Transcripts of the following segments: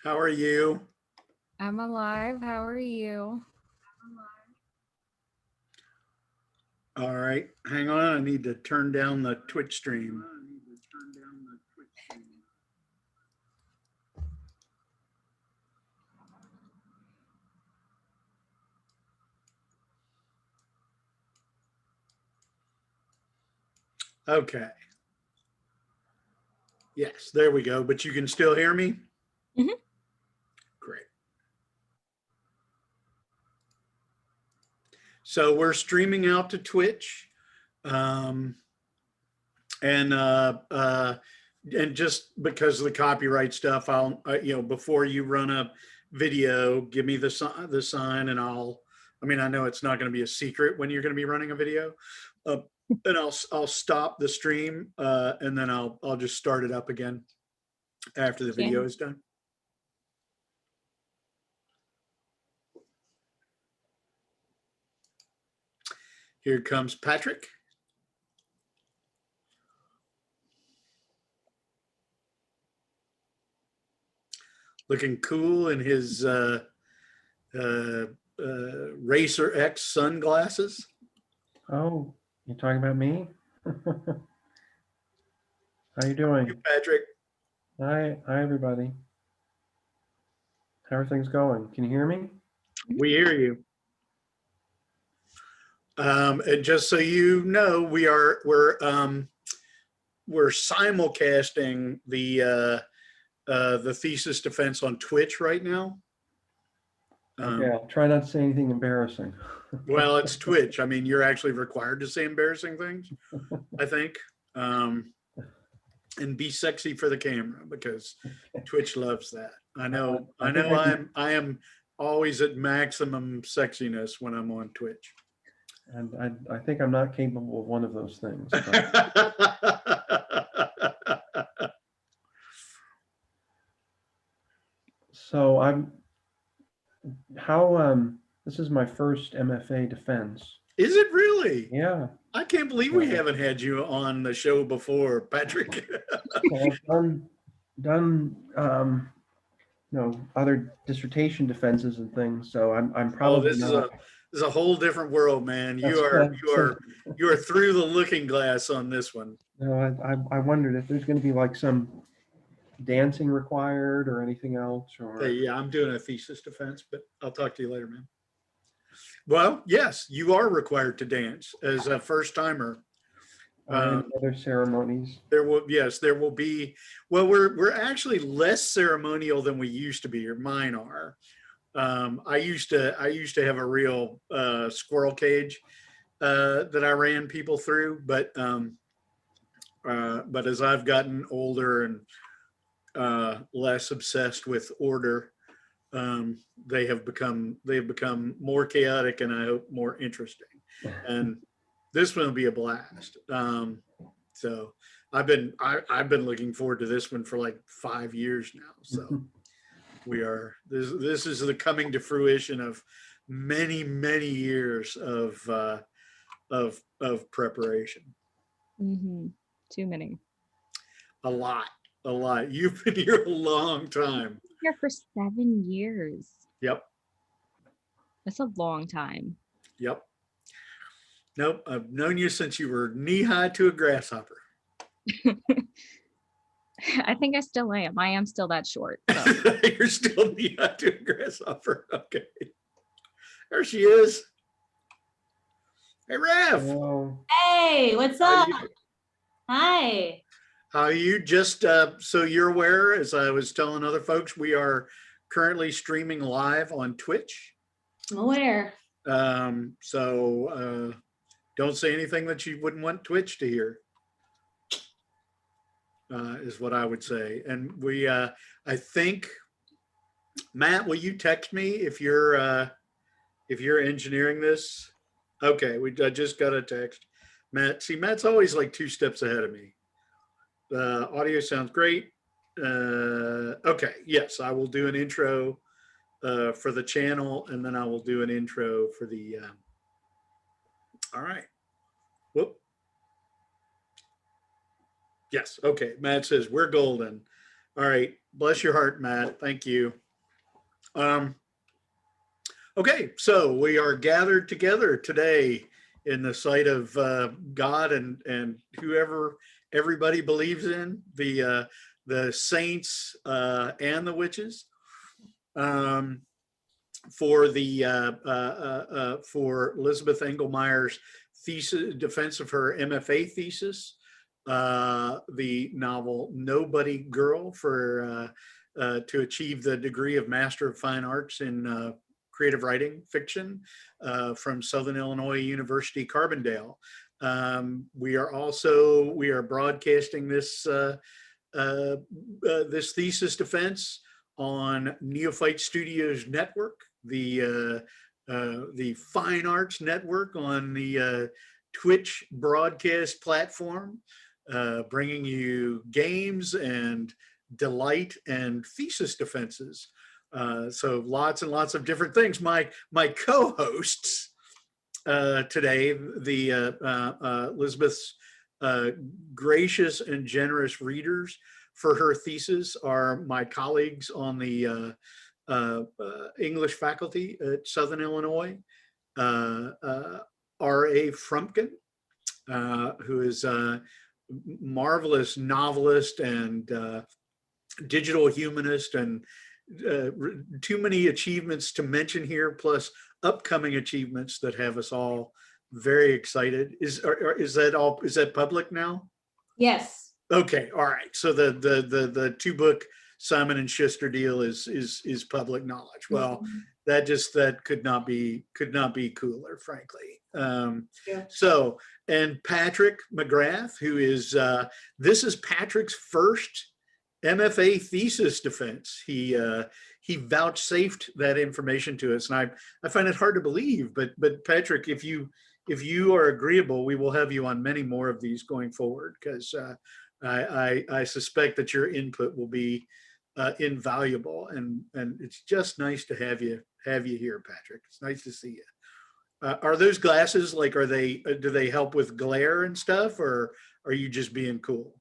How are you? I'm alive. How are you? All right, hang on. I need to turn down the Twitch stream. Okay. Yes, there we go. But you can still hear me? Mhm. Great. So we're streaming out to Twitch. Um, and just because of the copyright stuff, I'll before you run a video, give me the sign, and I know it's not going to be a secret when you're going to be running a video, uh, and I'll stop the stream, and then I'll just start it up again after the video is done. Here comes Patrick. Looking cool in his Racer X sunglasses. Oh, you're talking about me? How you doing? Hey, Patrick. Hi, everybody. How are things going? Can you hear me? We hear you. And just so you know, we're simulcasting the thesis defense on Twitch right now. Okay, I'll try not to say anything embarrassing. Well, it's Twitch. I mean, you're actually required to say embarrassing things, I think, and be sexy for the camera because Twitch loves that. I am always at maximum sexiness when I'm on Twitch. And I think I'm not capable of one of those things. So this is my first MFA defense. Is it really? Yeah. I can't believe we haven't had you on the show before, Patrick. I've done other dissertation defenses and things. So I'm probably this is a whole different world, man. You are through the looking glass on this one. No, I wondered if there's going to be like some dancing required or anything else. Or yeah, I'm doing a thesis defense, but I'll talk to you later, man. Well, yes, you are required to dance as a first timer. Other ceremonies. There will be. Well, we're actually less ceremonial than we used to be, or mine are. I used to have a real squirrel cage that I ran people through, but as I've gotten older and less obsessed with order, they have become more chaotic and I hope more interesting. And this one will be a blast. So I've been looking forward to this one for like 5 years now. So this is the coming to fruition of many years of preparation. Mm-hmm. Too many. A lot. You've been here a long time. Here for 7 years. Yep. That's a long time. Yep. Nope. I've known you since you were knee-high to a grasshopper. I think I still am. I am still that short. So. You're still knee-high to a grasshopper. Okay. There she is. Hey, Rev. Hello. Hey, what's up? Hi. How are you? Just so you're aware, as I was telling other folks, we are currently streaming live on Twitch. I'm aware. So don't say anything that you wouldn't want Twitch to hear, is what I would say. And we, I think, Matt, will you text me if you're engineering this? Okay, I just got a text. Matt, see, Matt's always like 2 steps ahead of me. Audio sounds great. Okay, yes, I will do an intro for the channel, and then I will do an intro for the. All right. Whoop. Yes. Okay. Matt says we're golden. All right. Bless your heart, Matt. Thank you. Okay, so we are gathered together today in the sight of God and whoever everybody believes in, the saints and the witches, for for Lizabeth Engelmeier's thesis, defense of her MFA thesis, the novel Nobody Girl for to achieve the degree of Master of Fine Arts in creative writing fiction from Southern Illinois University, Carbondale. We are broadcasting this this thesis defense on Neophyte Studios network, the Fine Arts network on the Twitch broadcast platform, bringing you games and delight and thesis defenses. So lots and lots of different things. My co-hosts today, Elizabeth's gracious and generous readers for her thesis, are my colleagues on the English faculty at Southern Illinois, R.A. Frumpkin, who is a marvelous novelist and digital humanist, and too many achievements to mention here, plus upcoming achievements that have us all very excited. Is that public now? Yes. Okay, all right. So the 2-book Simon and Schuster deal is public knowledge. Well, that could not be cooler, frankly. Yeah. So, and Patrick McGrath, who is this is Patrick's first MFA thesis defense. He vouchsafed that information to us, and I find it hard to believe. But Patrick, if you are agreeable, we will have you on many more of these going forward, because I suspect that your input will be invaluable, and it's just nice to have you here, Patrick. It's nice to see you. Are those glasses do they help with glare and stuff, or are you just being cool?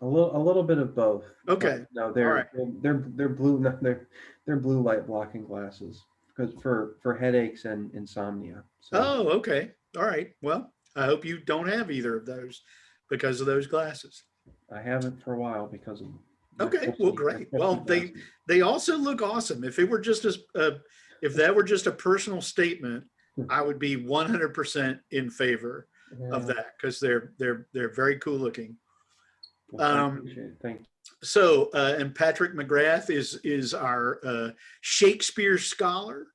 A little bit of both. Okay. No, right. they're blue. No, they're blue light blocking glasses, because for headaches and insomnia. So. Oh, okay. All right. Well, I hope you don't have either of those because of those glasses. I haven't for a while because of. Okay. Well, great. Well, they also look awesome. If it were just if that were just a personal statement, I would be 100% in favor of that, because they're very cool looking. Well, I appreciate it. Thank you. So, and Patrick McGrath is our Shakespeare scholar.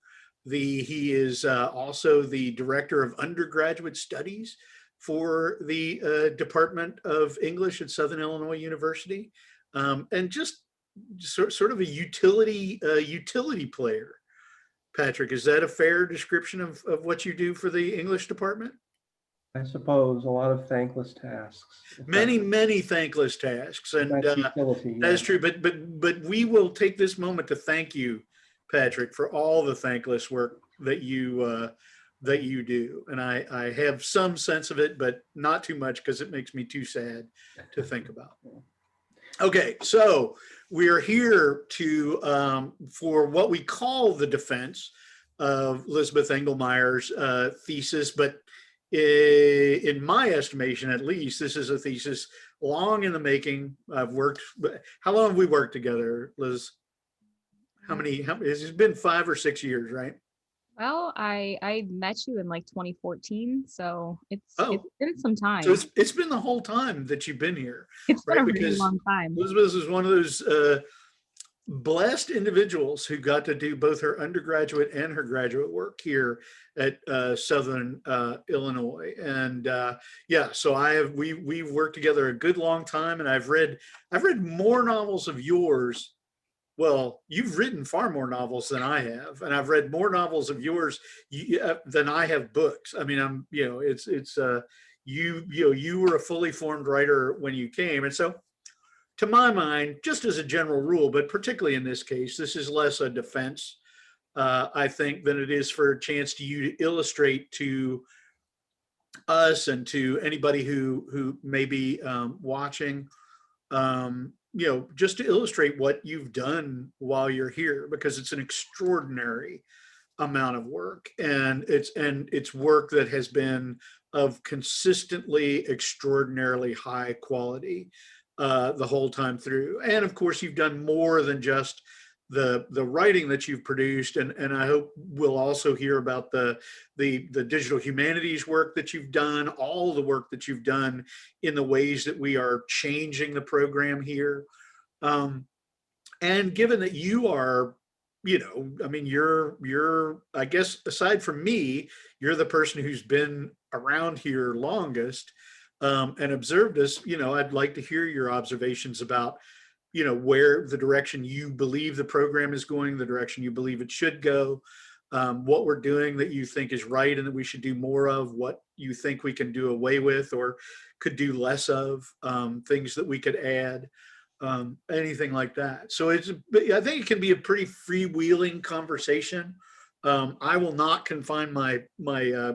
He is also the director of undergraduate studies for the Department of English at Southern Illinois University, and just sort of a utility player. Patrick, is that a fair description of what you do for the English department? I suppose a lot of thankless tasks. Many thankless tasks, and that is true. But we will take this moment to thank you, Patrick, for all the thankless work that you do. And I have some sense of it, but not too much, because it makes me too sad to think about. Okay, so we are here to for what we call the defense of Lizabeth Engelmeier's thesis, but in my estimation, at least, this is a thesis long in the making. How long have we worked together, Liz? How many, it's been 5 or 6 years, right? Well, I met you in like 2014, so it's been some time. So it's been the whole time that you've been here. It's been right? a really long time. Elizabeth is one of those blessed individuals who got to do both her undergraduate and her graduate work here at Southern Illinois. And so we've worked together a good long time, and I've read more novels of yours. Well, you've written far more novels than I have, and I've read more novels of yours than I have books. I mean, you were a fully formed writer when you came, and so, to my mind, just as a general rule, but particularly in this case, this is less a defense, I think, than it is for a chance to you to illustrate to us and to anybody who may be watching just to illustrate what you've done while you're here, because it's an extraordinary amount of work, and it's work that has been of consistently extraordinarily high quality the whole time through. And of course, you've done more than just the writing that you've produced, and I hope we'll also hear about the digital humanities work that you've done, all the work that you've done in the ways that we are changing the program here. And given that you are, I mean, you're, I guess, aside from me, you're the person who's been around here longest and observed us, I'd like to hear your observations about, where the direction you believe the program is going, the direction you believe it should go, what we're doing that you think is right and that we should do more of, what you think we can do away with or could do less of, things that we could add, anything like that. So I think it can be a pretty freewheeling conversation. I will not confine my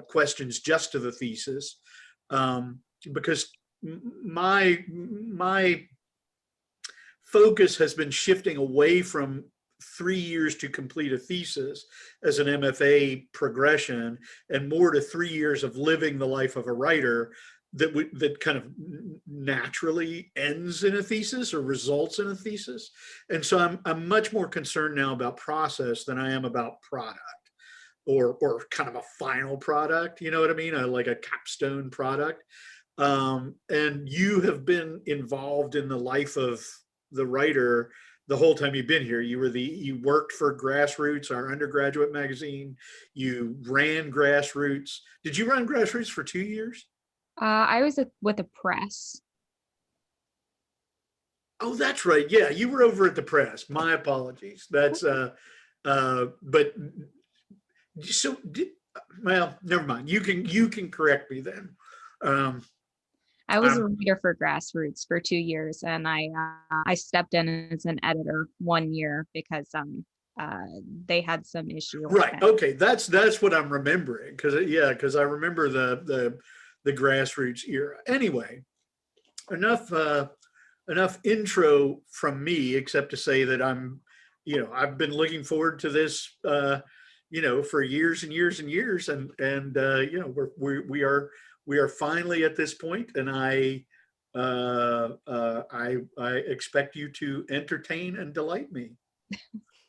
questions just to the thesis, because my focus has been shifting away from 3 years to complete a thesis as an MFA progression, and more to 3 years of living the life of a writer that kind of naturally ends in a thesis or results in a thesis. And so I'm much more concerned now about process than I am about product, or kind of a final product. You know what I mean? Like a capstone product. And you have been involved in the life of the writer the whole time you've been here. You worked for Grassroots, our undergraduate magazine. You ran Grassroots. Did you run Grassroots for 2 years? I was with a press. Oh, that's right. Yeah, you were over at the press. My apologies. That's but so well, never mind. You can correct me then. I was a reader for Grassroots for 2 years, and I stepped in as an editor 1 year because they had some issue. Right. Okay. That's what I'm remembering, because I remember the Grassroots era. Anyway, enough intro from me, except to say that I've been looking forward to this for years and years and years, and we are finally at this point, and I expect you to entertain and delight me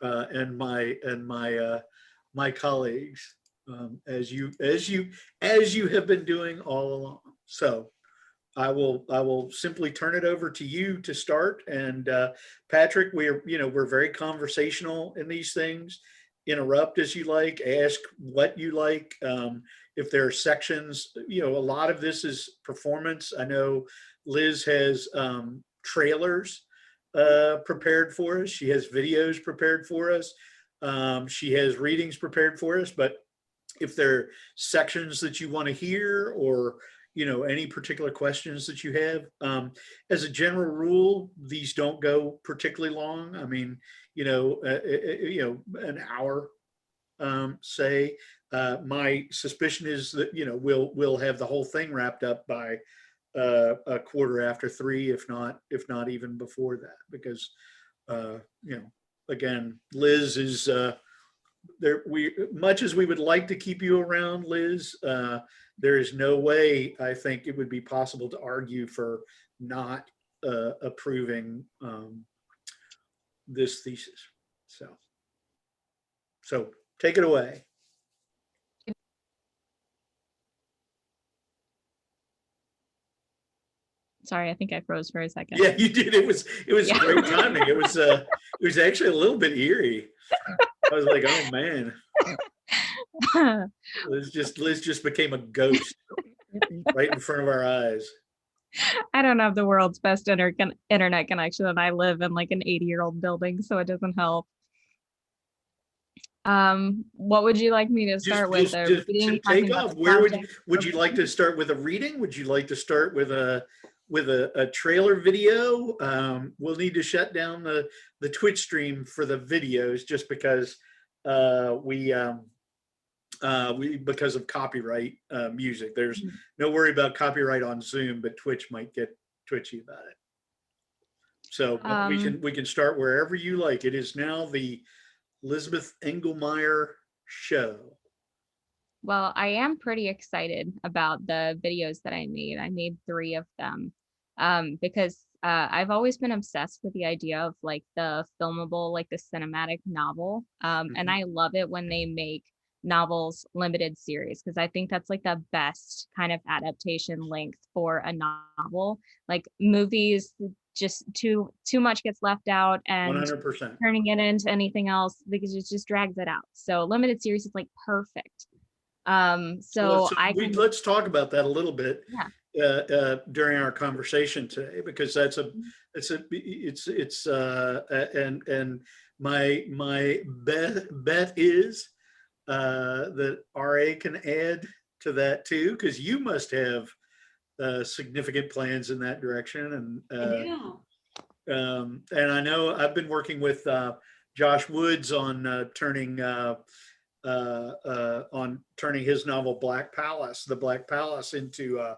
and my colleagues, as you have been doing all along. So I will simply turn it over to you to start. And Patrick, we're very conversational in these things. Interrupt as you like, ask what you like. If there are sections, a lot of this is performance. I know Liz has trailers prepared for us. She has videos prepared for us. She has readings prepared for us. But if there are sections that you want to hear, or any particular questions that you have, as a general rule, these don't go particularly long. I mean, an hour, say. My suspicion is that we'll have the whole thing wrapped up by a 3:15, if not even before that, because again, Liz is there. Much as we would like to keep you around, Liz, there is no way I think it would be possible to argue for not approving this thesis. So take it away. Sorry, I think I froze for a second. Yeah, you did. It was great timing. It was actually a little bit eerie. I was like, oh man. Liz just became a ghost right in front of our eyes. I don't have the world's best internet connection, and I live in like an 80-year-old building, so it doesn't help. What would you like me to start with? To take off, where would you like to start with? A reading? Would you like to start with a trailer video? We'll need to shut down the Twitch stream for the videos, just because because of copyright music. There's no worry about copyright on Zoom, but Twitch might get twitchy about it. So but we can start wherever you like. It is now the Lizabeth Engelmeier show. Well, I am pretty excited about the videos that I made. I made 3 of them because I've always been obsessed with the idea of like the filmable, like the cinematic novel. And I love it when they make novels limited series because I think that's like the best kind of adaptation length for a novel. Like movies, just too much gets left out, and 100%. turning it into anything else because it just drags it out. So limited series is like perfect. So let's talk about that a little bit. Yeah. During our conversation today, because that's and my bet is that RA can add to that too, because you must have significant plans in that direction. And I know I've been working with Josh Woods on turning his novel The Black Palace into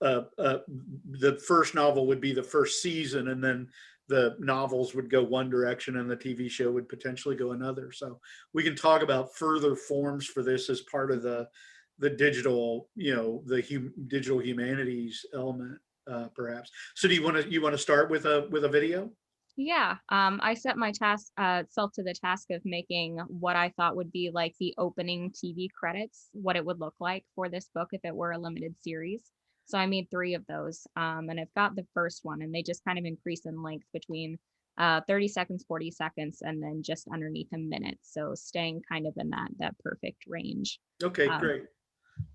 the first novel would be the first season, and then the novels would go one direction and the TV show would potentially go another. So we can talk about further forms for this as part of the digital, digital humanities element, perhaps. So do you want to start with a video? Yeah, I set my self to the task of making what I thought would be like the opening TV credits, what it would look like for this book if it were a limited series. So I made 3 of those, and I've got the first one, and they just kind of increase in length between 30 seconds, 40 seconds, and then just underneath a minute. So staying kind of in that perfect range. Okay, great.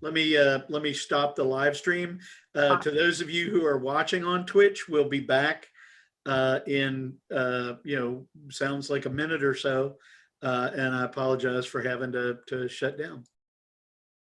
Let me stop the live stream. To those of you who are watching on Twitch, we'll be back in sounds like a minute or so, and I apologize for having to shut down.